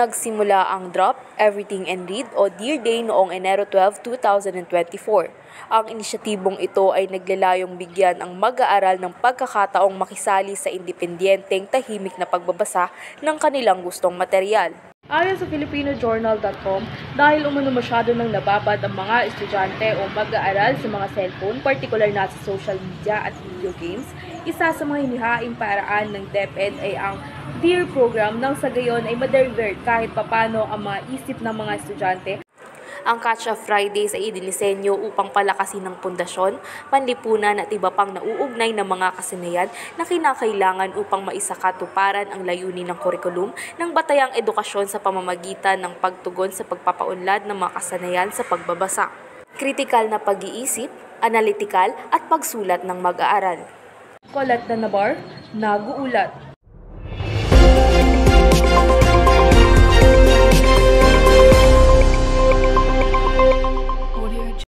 nagsimula ang Drop Everything and Read o Dear Day noong Enero 12, 2024. Ang inisyatibong ito ay naglalayong bigyan ang mag-aaral ng pagkakataong makisali sa independyenteng tahimik na pagbabasa ng kanilang gustong materyal. Ayon sa filipinojournal.com, dahil umano masyado nang nababad ang mga estudyante o mag-aaral sa mga cellphone, partikular na sa social media at video games, isa sa mga hinihaing paraan ng DepEd ay ang Dear program nang sa gayon ay ma-divert kahit papano ang mga isip ng mga estudyante. Ang Catch-Up Fridays ay idinisenyo upang palakasin ng pundasyon, panlipunan at iba pang nauugnay na mga kasanayan na kinakailangan upang maisakatuparan ang layunin ng kurikulum ng batayang edukasyon sa pamamagitan ng pagtugon sa pagpapaunlad ng mga kasanayan sa pagbabasa, kritikal na pag-iisip, analitikal at pagsulat ng mag-aaral. Colette Nabar, nag-uulat.